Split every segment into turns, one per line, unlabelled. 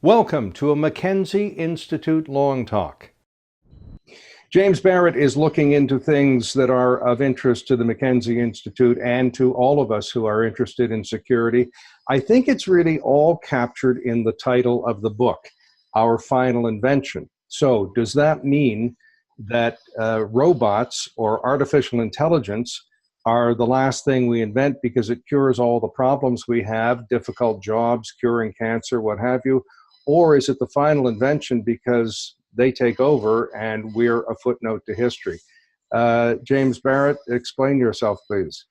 Welcome to a Mackenzie Institute Long Talk. James Barrat is looking into things that are of interest to the Mackenzie Institute and to all of us who are interested in security. I think it's really all captured in the title of the book, Our Final Invention. So does that mean that robots or artificial intelligence are the last thing we invent because it cures all the problems we have, difficult jobs, curing cancer, what have you? Or is it the final invention because they take over and we're a footnote to history? James Barrat, explain yourself, please.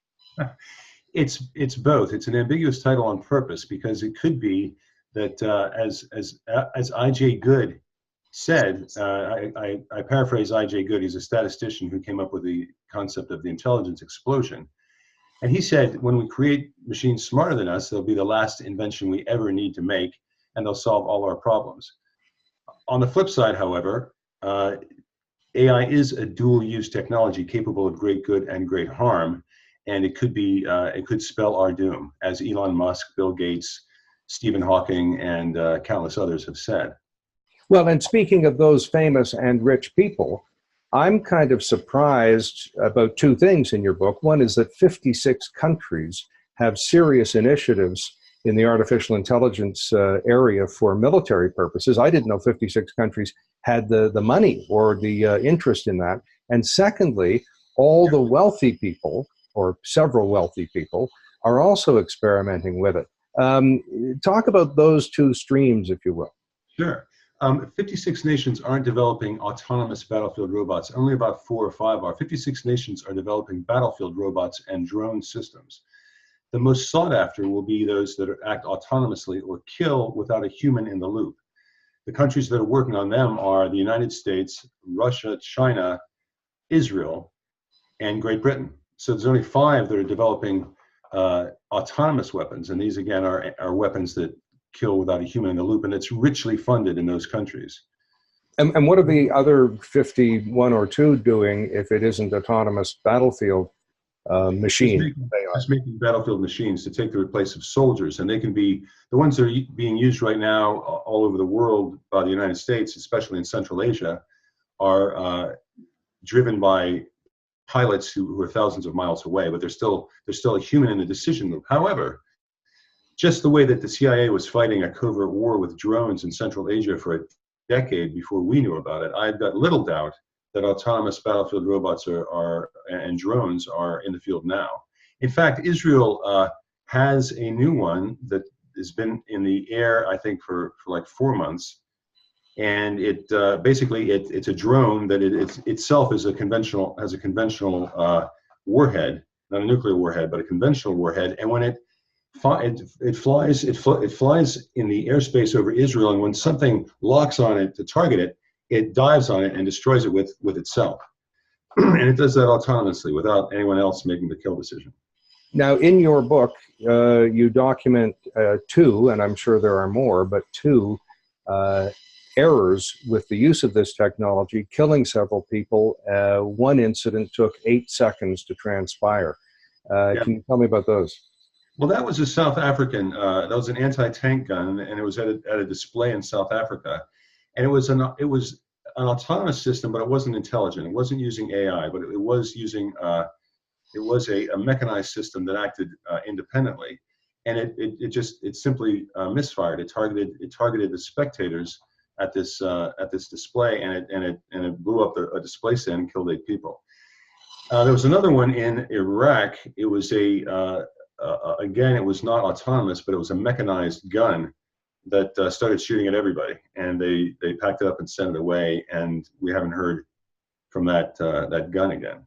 It's both. It's an ambiguous title on purpose because it could be that, as I.J. Good said, I paraphrase I.J. Good. He's a statistician who came up with the concept of the intelligence explosion. And he said, when we create machines smarter than us, they'll be the last invention we ever need to make, and they'll solve all our problems. On the flip side, however, AI is a dual-use technology capable of great good and great harm, and it could spell our doom, as Elon Musk, Bill Gates, Stephen Hawking, and countless others have said.
Well, and speaking of those famous and rich people, I'm kind of surprised about two things in your book. One is that 56 countries have serious initiatives in the artificial intelligence area for military purposes. I didn't know 56 countries had the money or the interest in that. And secondly, all the wealthy people, or several wealthy people, are also experimenting with it. Talk about those two streams, if you will.
Sure. 56 nations aren't developing autonomous battlefield robots. Only about 4 or 5 are. 56 nations are developing battlefield robots and drone systems. The most sought after will be those that act autonomously or kill without a human in the loop. The countries that are working on them are the United States, Russia, China, Israel, and Great Britain. So there's only 5 that are developing autonomous weapons, and these again are weapons that kill without a human in the loop, and it's richly funded in those countries.
And what are the other 51 or 2 doing if it isn't autonomous battlefield machines?
Just making battlefield machines to take the place of soldiers, and they can be the ones that are being used right now all over the world by the United States, especially in Central Asia, are driven by pilots who are thousands of miles away, but there's still a human in the decision loop. However, just the way that the CIA was fighting a covert war with drones in Central Asia for a decade before we knew about it, I've got little doubt that autonomous battlefield robots and drones are in the field now. In fact, Israel has a new one that has been in the air, I think, for like 4 months, and it basically it's a drone that itself has a conventional warhead, not a nuclear warhead, but a conventional warhead, and when it flies in the airspace over Israel, and when something locks on it to target it, it dives on it and destroys it with itself. And it does that autonomously without anyone else making the kill decision.
Now, in your book, you document 2, and I'm sure there are more, but 2 errors with the use of this technology, killing several people. One incident took 8 seconds to transpire. Can you tell me about those?
Well, that was a South African, that was an anti-tank gun, and it was at a display in South Africa. And it was an autonomous system, but it wasn't intelligent. It wasn't using AI, but it was using it was a mechanized system that acted independently, and it simply misfired. It targeted the spectators at this display, and it blew up a display stand and killed 8 people. There was another one in Iraq. It was again, it was not autonomous, but it was a mechanized gun that started shooting at everybody, and they packed it up and sent it away, and we haven't heard from that gun again.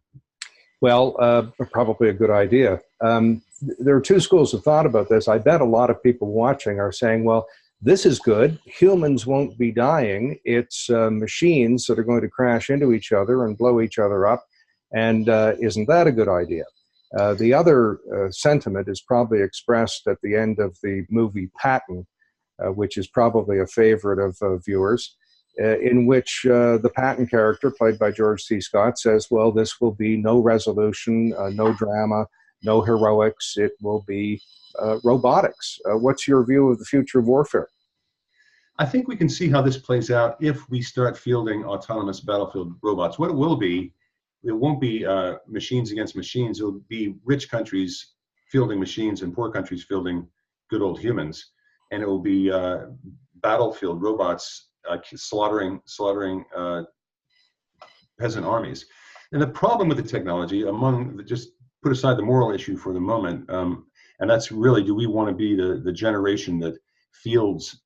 Well, probably a good idea. There are 2 schools of thought about this. I bet a lot of people watching are saying, well, this is good. Humans won't be dying. It's machines that are going to crash into each other and blow each other up. And isn't that a good idea? The other sentiment is probably expressed at the end of the movie Patton, which is probably a favorite of viewers, in which the Patton character, played by George C. Scott, says, well, this will be no resolution, no drama, no heroics. It will be robotics. What's your view of the future of warfare?
I think we can see how this plays out if we start fielding autonomous battlefield robots. What it won't be machines against machines. It'll be rich countries fielding machines and poor countries fielding good old humans. And it will be battlefield robots slaughtering peasant armies. And the problem with the technology, just put aside the moral issue for the moment, and that's really, do we want to be the generation that fields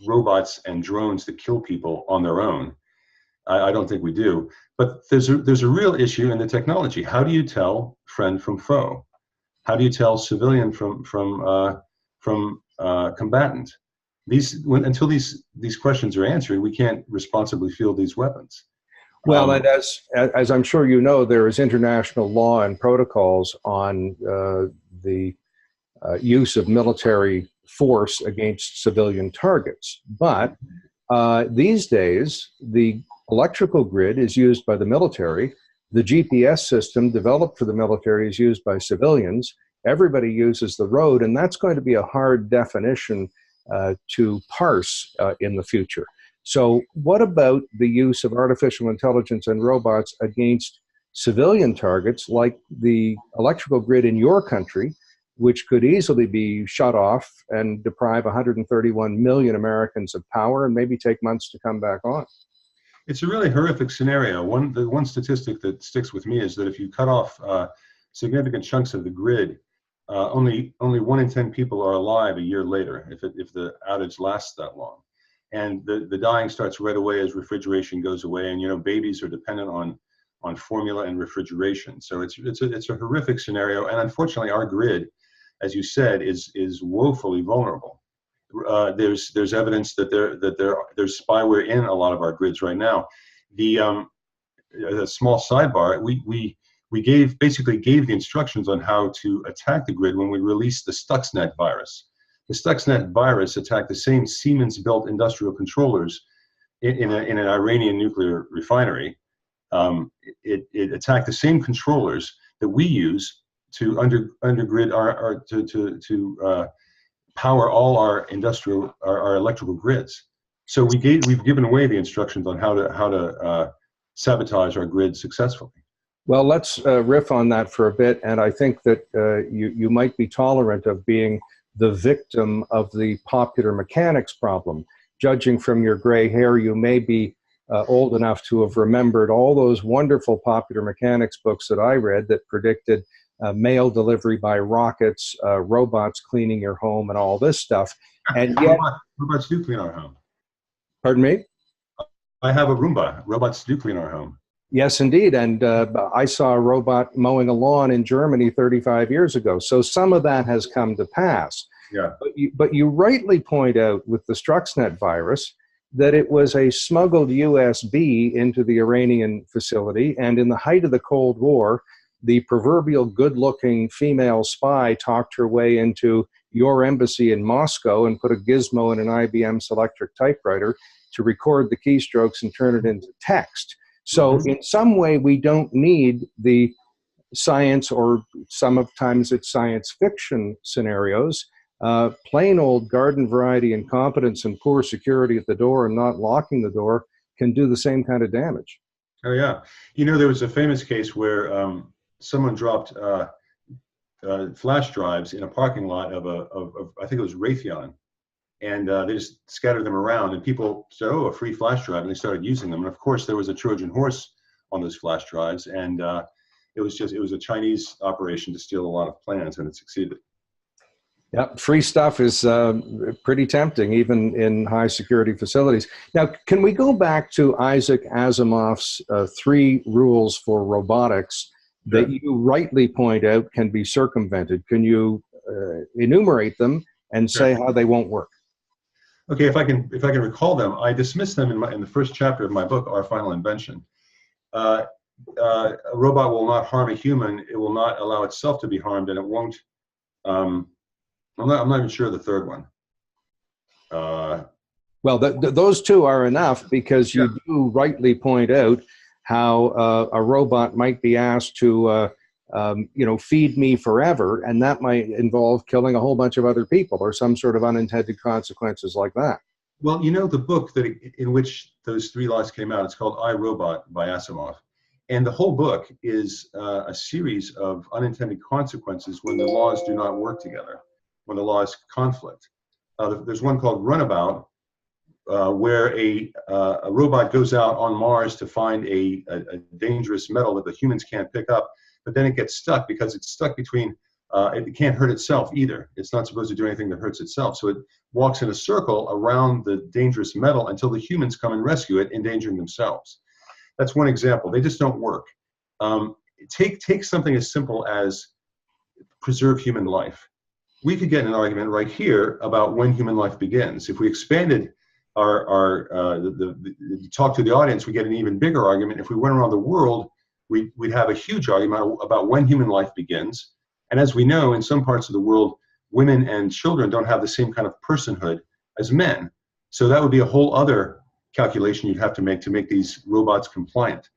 robots and drones that kill people on their own? I don't think we do. But there's a real issue in the technology. How do you tell friend from foe? How do you tell civilian from combatant? Until these questions are answered, we can't responsibly field these weapons.
Well, and as I'm sure you know, there is international law and protocols on the use of military force against civilian targets. But these days, the electrical grid is used by the military. The GPS system developed for the military is used by civilians. Everybody uses the road, and that's going to be a hard definition to parse in the future. So what about the use of artificial intelligence and robots against civilian targets like the electrical grid in your country, which could easily be shut off and deprive 131 million Americans of power and maybe take months to come back on?
It's a really horrific scenario. The one statistic that sticks with me is that if you cut off significant chunks of the grid, only 1 in 10 people are alive a year later if the outage lasts that long. And the dying starts right away as refrigeration goes away, and babies are dependent on formula and refrigeration. So it's a horrific scenario, and unfortunately our grid, as you said, is woefully vulnerable. There's evidence that there's spyware in a lot of our grids right now. The small sidebar, we basically gave the instructions on how to attack the grid when we released the Stuxnet virus. The Stuxnet virus attacked the same Siemens-built industrial controllers in an Iranian nuclear refinery. It attacked the same controllers that we use to undergrid to power all our electrical grids. So we've given away the instructions on how to sabotage our grid successfully.
Well, let's riff on that for a bit, and I think that you might be tolerant of being the victim of the popular mechanics problem. Judging from your gray hair, you may be old enough to have remembered all those wonderful popular mechanics books that I read that predicted mail delivery by rockets, robots cleaning your home, and all this stuff. And yet,
robots do clean our home.
Pardon me?
I have a Roomba. Robots do clean our home.
Yes, indeed. And I saw a robot mowing a lawn in Germany 35 years ago. So some of that has come to pass.
Yeah.
But you rightly point out with the Stuxnet virus that it was a smuggled USB into the Iranian facility. And in the height of the Cold War, the proverbial good-looking female spy talked her way into your embassy in Moscow and put a gizmo in an IBM Selectric typewriter to record the keystrokes and turn it into text. So in some way, we don't need the science, or sometimes it's science fiction scenarios. Plain old garden variety incompetence and poor security at the door and not locking the door can do the same kind of damage.
Oh, yeah. There was a famous case where someone dropped flash drives in a parking lot of I think it was Raytheon. And they just scattered them around, and people said, "Oh, a free flash drive," and they started using them. And of course, there was a Trojan horse on those flash drives, and it was a Chinese operation to steal a lot of plans, and it succeeded.
Yeah, free stuff is pretty tempting, even in high security facilities. Now, can we go back to Isaac Asimov's 3 rules for robotics that you rightly point out can be circumvented? Can you enumerate them and say how they won't work?
Okay, if I can recall them, I dismissed them in the first chapter of my book, Our Final Invention. A robot will not harm a human. It will not allow itself to be harmed, and it won't. I'm not even sure of the third one.
Well, those 2 are enough, because you do rightly point out how a robot might be asked to feed me forever, and that might involve killing a whole bunch of other people or some sort of unintended consequences like that.
Well, the book in which those three laws came out, it's called I, Robot by Asimov. And the whole book is a series of unintended consequences when the laws do not work together, when the laws conflict. There's one called Runabout, where a robot goes out on Mars to find a dangerous metal that the humans can't pick up, but then it gets stuck because it's stuck between, it can't hurt itself either. It's not supposed to do anything that hurts itself. So it walks in a circle around the dangerous metal until the humans come and rescue it, endangering themselves. That's one example. They just don't work. Take something as simple as preserve human life. We could get in an argument right here about when human life begins. If we expanded the talk to the audience, we get an even bigger argument. If we went around the world, we'd have a huge argument about when human life begins. And as we know, in some parts of the world, women and children don't have the same kind of personhood as men. So that would be a whole other calculation you'd have to make these robots compliant.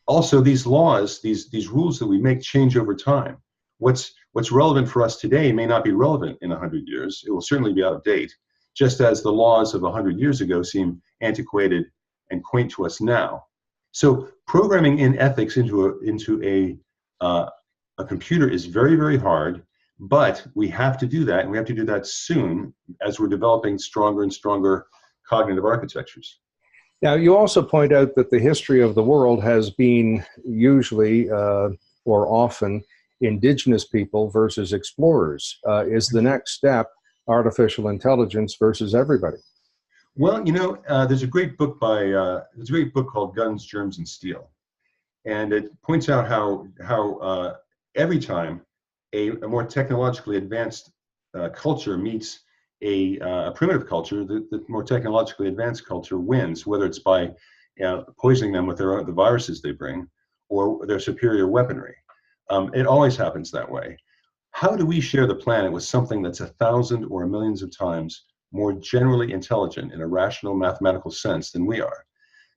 Also, these laws, these rules that we make change over time. What's relevant for us today may not be relevant in 100 years. It will certainly be out of date, just as the laws of 100 years ago seem antiquated and quaint to us now. So programming in ethics into a computer is very, very hard, but we have to do that, and we have to do that soon as we're developing stronger and stronger cognitive architectures.
Now, you also point out that the history of the world has been usually or often indigenous people versus explorers. Is the next step artificial intelligence versus everybody?
Well, there's a great book called Guns, Germs, and Steel, and it points out how every time a more technologically advanced culture meets a primitive culture, the more technologically advanced culture wins, whether it's by poisoning them with the viruses they bring or their superior weaponry. It always happens that way. How do we share the planet with something that's 1,000 or millions of times more generally intelligent in a rational mathematical sense than we are?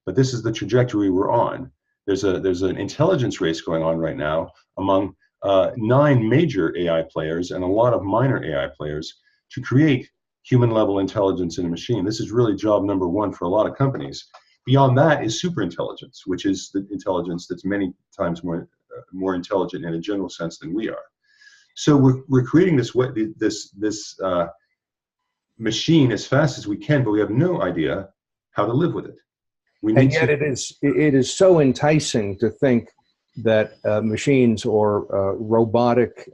But this is the trajectory we're on. There's an intelligence race going on right now among 9 major AI players and a lot of minor AI players to create human-level intelligence in a machine. This is really job number 1 for a lot of companies. Beyond that is superintelligence, which is the intelligence that's many times more intelligent in a general sense than we are. So we're creating this machine as fast as we can, but we have no idea how to live with it.
And yet it is so enticing to think that machines or robotic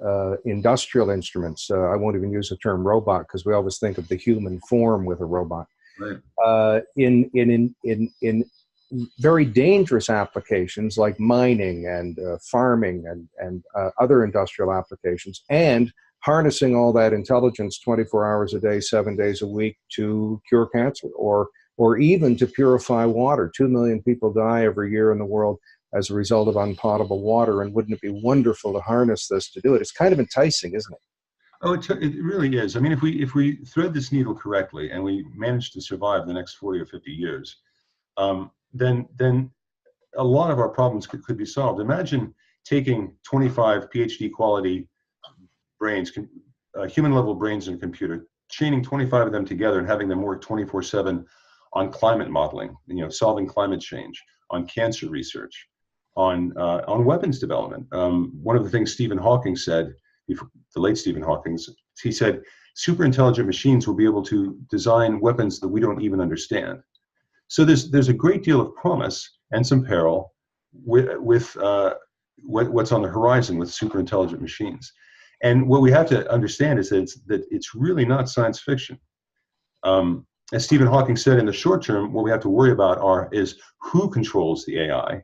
industrial instruments, I won't even use the term robot because we always think of the human form with a robot, right. In very dangerous applications like mining and farming and other industrial applications, and harnessing all that intelligence 24 hours a day, 7 days a week to cure cancer or even to purify water. 2 million people die every year in the world as a result of unpotable water, and wouldn't it be wonderful to harness this to do it? It's kind of enticing, isn't it?
Oh, it really is. I mean, if we thread this needle correctly and we manage to survive the next 40 or 50 years, then a lot of our problems could be solved. Imagine taking 25 PhD quality brains, human level brains in a computer, chaining 25 of them together and having them work 24/7 on climate modeling, solving climate change, on cancer research, on weapons development. One of the things Stephen Hawking said, the late Stephen Hawking, he said, super intelligent machines will be able to design weapons that we don't even understand. So there's a great deal of promise and some peril with what's on the horizon with super intelligent machines. And what we have to understand is that it's really not science fiction. As Stephen Hawking said, in the short term, what we have to worry about is who controls the AI.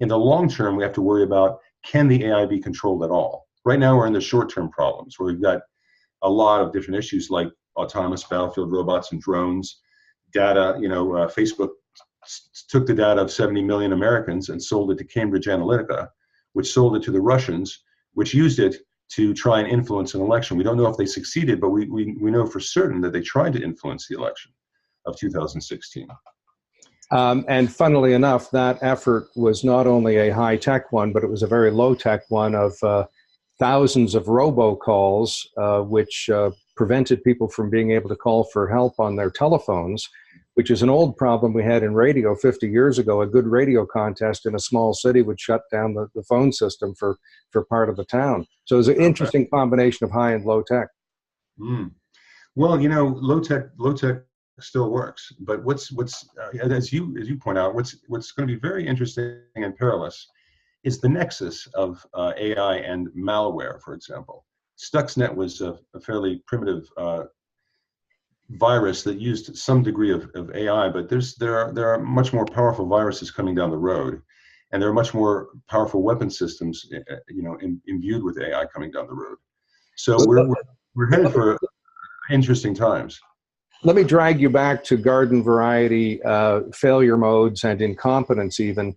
In the long term, we have to worry about, can the AI be controlled at all? Right now, we're in the short-term problems where we've got a lot of different issues like autonomous battlefield robots and drones, data. Facebook took the data of 70 million Americans and sold it to Cambridge Analytica, which sold it to the Russians, which used it to try and influence an election. We don't know if they succeeded, but we know for certain that they tried to influence the election of 2016.
And funnily enough, that effort was not only a high-tech one, but it was a very low-tech one of thousands of robocalls, which prevented people from being able to call for help on their telephones, which is an old problem we had in radio 50 years ago. A good radio contest in a small city would shut down the phone system for part of the town. So it was an interesting combination of high and low tech.
Mm. Well, you know, low tech still works, but what's as you point out, what's going to be very interesting and perilous is the nexus of AI and malware, for example. Stuxnet was a fairly primitive virus that used some degree of AI, but there are much more powerful viruses coming down the road, and there are much more powerful weapon systems, you know, imbued with AI coming down the road. So we're headed for interesting times.
Let me drag you back to garden variety failure modes and incompetence even.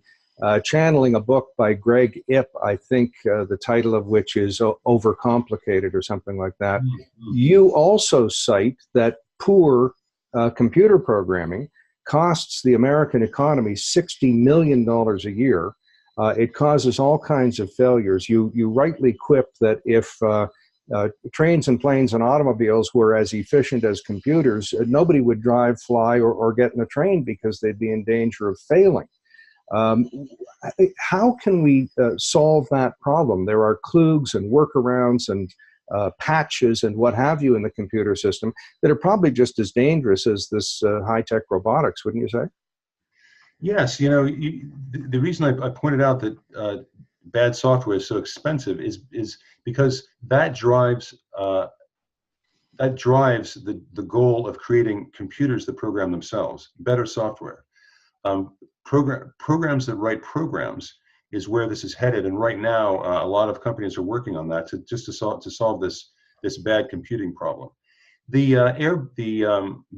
Channeling a book by Greg Ip, I think the title of which is Overcomplicated or something like that.
Mm-hmm.
You also cite that poor computer programming costs the American economy $60 million a year. It causes all kinds of failures. You rightly quip that if trains and planes and automobiles were as efficient as computers, nobody would drive, fly, or get in a train because they'd be in danger of failing. How can we solve that problem? There are kludges and workarounds and patches and what have you in the computer system that are probably just as dangerous as this high-tech robotics, wouldn't you say?
Yes, you know, the reason I pointed out that bad software is so expensive is because that drives the goal of creating computers that program themselves, better software. Programs that write programs is where this is headed, and right now a lot of companies are working on that to solve this bad computing problem. The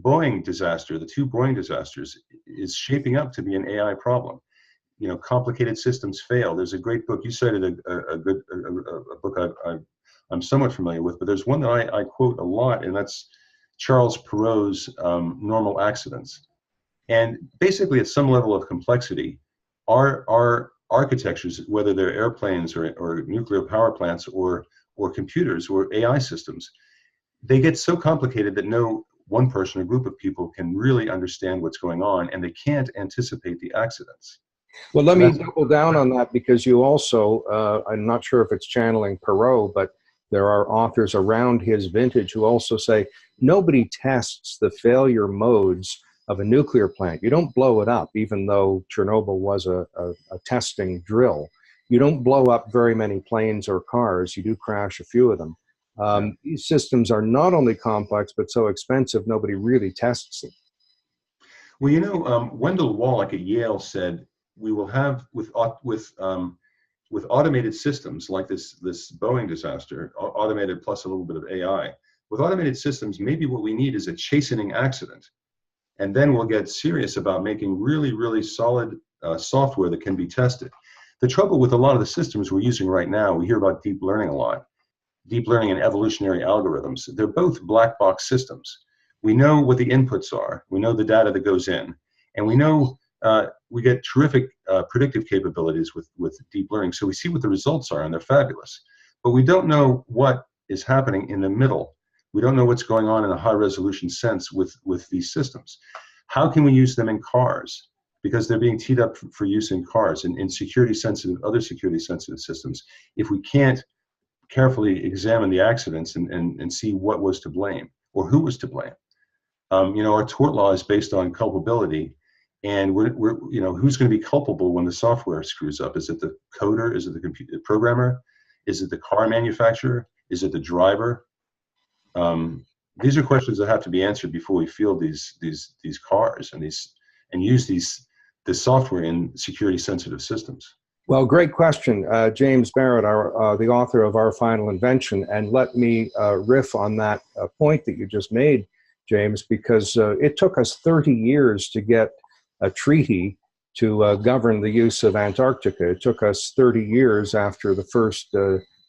Boeing disaster, the two Boeing disasters, is shaping up to be an AI problem. You know, complicated systems fail. There's a great book you cited, a book I'm somewhat familiar with, but there's one that I quote a lot, and that's Charles Perrow's Normal Accidents. And basically, at some level of complexity, our architectures, whether they're airplanes or nuclear power plants or computers or AI systems, they get so complicated that no one person or group of people can really understand what's going on, and they can't anticipate the accidents.
Well, let me double down on that, because you also, I'm not sure if it's channeling Perot, but there are authors around his vintage who also say nobody tests the failure modes of a nuclear plant. You don't blow it up, even though Chernobyl was a testing drill. You don't blow up very many planes or cars. You do crash a few of them. These systems are not only complex, but so expensive, nobody really tests them.
Well, you know, Wendell Wallach at Yale said, we will have with automated systems like this Boeing disaster, automated plus a little bit of AI, with automated systems, maybe what we need is a chastening accident. And then we'll get serious about making really, really solid software that can be tested. The trouble with a lot of the systems we're using right now, we hear about deep learning a lot. Deep learning and evolutionary algorithms, they're both black box systems. We know what the inputs are. We know the data that goes in. And we know we get terrific predictive capabilities with deep learning. So we see what the results are, and they're fabulous. But we don't know what is happening in the middle. We don't know what's going on in a high resolution sense with these systems. How can we use them in cars? Because they're being teed up for use in cars and in other security sensitive systems. If we can't carefully examine the accidents and see what was to blame or who was to blame. You know, our tort law is based on culpability, and we're you know, who's going to be culpable when the software screws up? Is it the coder? Is it the computer programmer? Is it the car manufacturer? Is it the driver? These are questions that have to be answered before we field these cars and use this software in security sensitive systems.
Well, great question, James Barrat, the author of Our Final Invention. And let me riff on that point that you just made, James, because it took us 30 years to get a treaty to govern the use of Antarctica. It took us 30 years after the first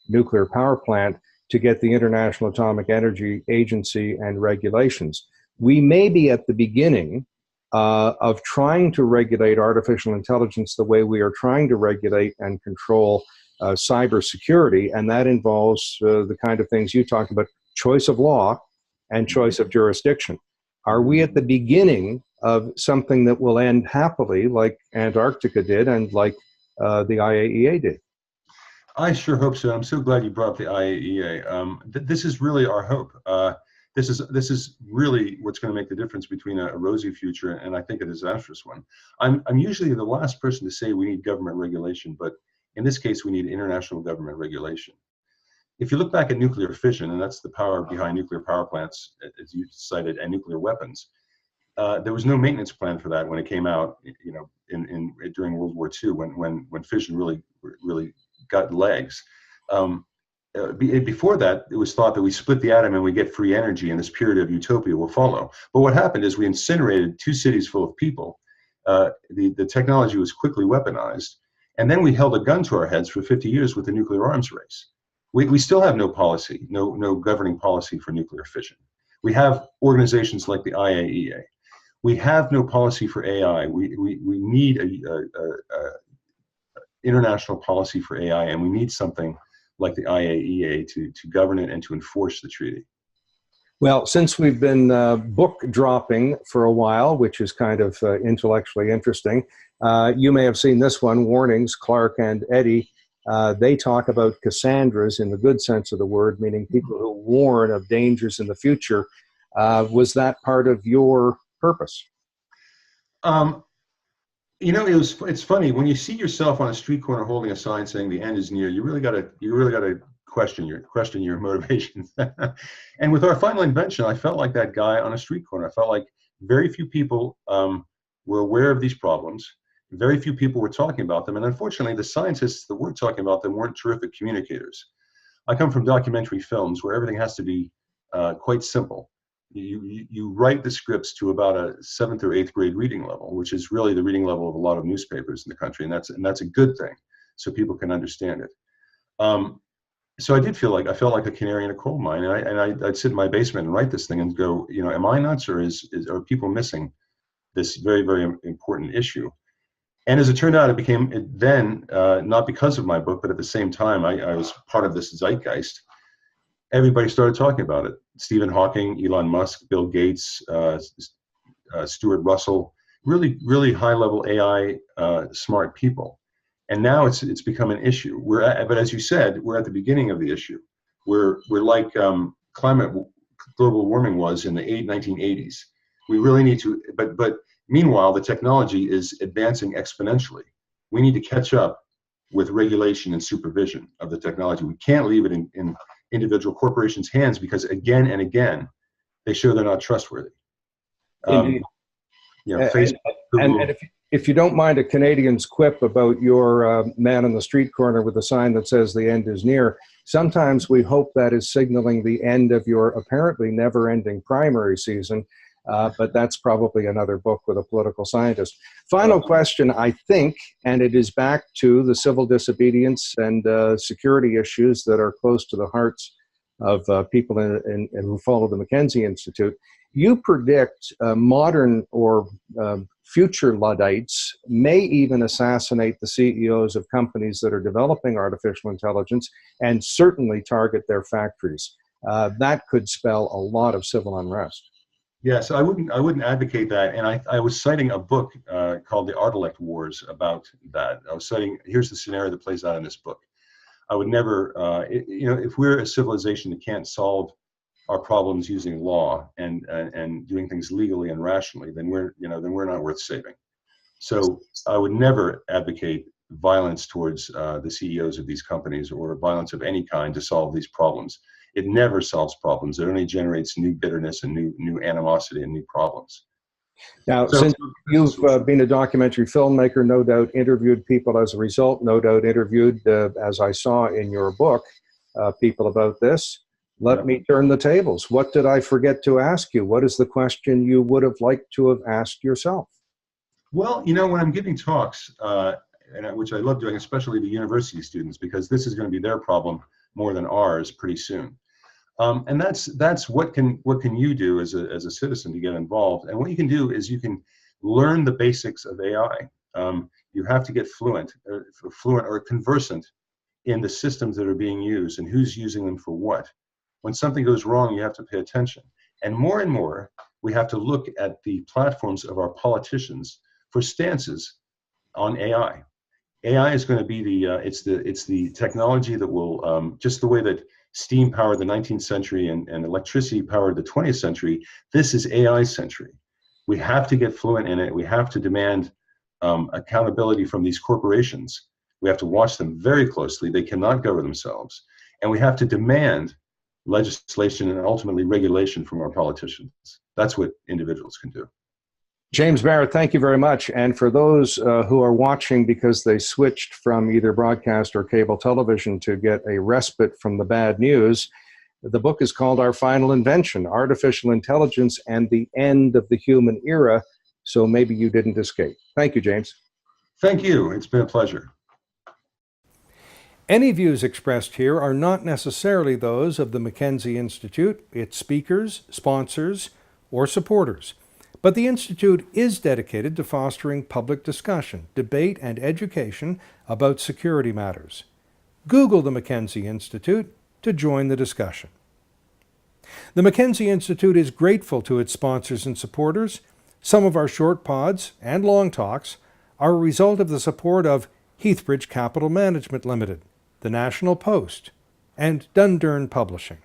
nuclear power plant to get the International Atomic Energy Agency and regulations. We may be at the beginning of trying to regulate artificial intelligence the way we are trying to regulate and control cybersecurity, and that involves the kind of things you talked about, choice of law and choice of jurisdiction. Are we at the beginning of something that will end happily, like Antarctica did and like the IAEA did?
I sure hope so. I'm so glad you brought up the IAEA. This is really our hope. This is really what's going to make the difference between a rosy future and I think a disastrous one. I'm usually the last person to say we need government regulation, but in this case, we need international government regulation. If you look back at nuclear fission, and that's the power behind nuclear power plants, as you cited, and nuclear weapons, there was no maintenance plan for that when it came out. You know, during World War II, when fission really got legs. Before that, it was thought that we split the atom and we get free energy, and this period of utopia will follow. But what happened is we incinerated 2 cities full of people. The technology was quickly weaponized, and then we held a gun to our heads for 50 years with the nuclear arms race. We still have no policy, no governing policy for nuclear fission. We have organizations like the IAEA. We have no policy for AI. We need a international policy for AI, and we need something like the IAEA to govern it and to enforce the treaty.
Well, since we've been book dropping for a while, which is kind of intellectually interesting, you may have seen this one, Warnings, Clark and Eddy. They talk about Cassandras in the good sense of the word, meaning people who warn of dangers in the future. Was that part of your purpose?
You know, it's funny when you see yourself on a street corner holding a sign saying the end is near. You really got to question your motivations. And with our final invention, I felt like that guy on a street corner. I felt like very few people were aware of these problems. Very few people were talking about them, and unfortunately, the scientists that were talking about them weren't terrific communicators. I come from documentary films where everything has to be quite simple. You write the scripts to about a 7th or 8th grade reading level, which is really the reading level of a lot of newspapers in the country, and that's a good thing, so people can understand it. So I felt like a canary in a coal mine, and I'd sit in my basement and write this thing and go, you know, am I nuts, or are people missing this very, very important issue? And as it turned out, it became then, not because of my book, but at the same time, I was part of this zeitgeist. Everybody started talking about it. Stephen Hawking, Elon Musk, Bill Gates, Stuart Russell, really, really high-level AI smart people. And now it's become an issue. But as you said, we're at the beginning of the issue. We're like global warming was in the 1980s. We really need to, but meanwhile, the technology is advancing exponentially. We need to catch up with regulation and supervision of the technology. We can't leave it in individual corporations' hands, because again and again, they show they're not trustworthy.
Indeed.
You know, Facebook,
and if you don't mind a Canadian's quip about your man on the street corner with a sign that says the end is near, sometimes we hope that is signaling the end of your apparently never-ending primary season, but that's probably another book with a political scientist. Final question, I think, and it is back to the civil disobedience and security issues that are close to the hearts of people who follow the McKinsey Institute. You predict modern or future Luddites may even assassinate the CEOs of companies that are developing artificial intelligence and certainly target their factories. That could spell a lot of civil unrest.
Yes, I wouldn't advocate that. And I was citing a book called The Ardalect Wars about that. I was citing, here's the scenario that plays out in this book. I would never, you know, if we're a civilization that can't solve our problems using law and doing things legally and rationally, then we're not worth saving. So I would never advocate violence towards the CEOs of these companies, or violence of any kind, to solve these problems. It never solves problems. It only generates new bitterness and new animosity and new problems.
Now, since you've been a documentary filmmaker, no doubt interviewed people as a result, no doubt interviewed, as I saw in your book, people about this. Let me turn the tables. What did I forget to ask you? What is the question you would have liked to have asked yourself?
Well, you know, when I'm giving talks, which I love doing, especially to university students, because this is going to be their problem more than ours pretty soon. And that's what can you do as a citizen to get involved. And what you can do is learn the basics of AI. You have to get fluent or conversant in the systems that are being used and who's using them for what. When something goes wrong, you have to pay attention. And more, we have to look at the platforms of our politicians for stances on AI. AI is going to be it's the technology that will, just the way that steam powered the 19th century and electricity powered the 20th century, this is AI century. We have to get fluent in it. We have to demand accountability from these corporations. We have to watch them very closely. They cannot govern themselves. And we have to demand legislation and ultimately regulation from our politicians. That's what individuals can do.
James Barrat, thank you very much. And for those who are watching because they switched from either broadcast or cable television to get a respite from the bad news, the book is called Our Final Invention, Artificial Intelligence and the End of the Human Era. So maybe you didn't escape. Thank you, James.
Thank you. It's been a pleasure.
Any views expressed here are not necessarily those of the Mackenzie Institute, its speakers, sponsors, or supporters. But the Institute is dedicated to fostering public discussion, debate, and education about security matters. Google the Mackenzie Institute to join the discussion. The Mackenzie Institute is grateful to its sponsors and supporters. Some of our short pods and long talks are a result of the support of Heathbridge Capital Management Limited, the National Post, and Dundurn Publishing.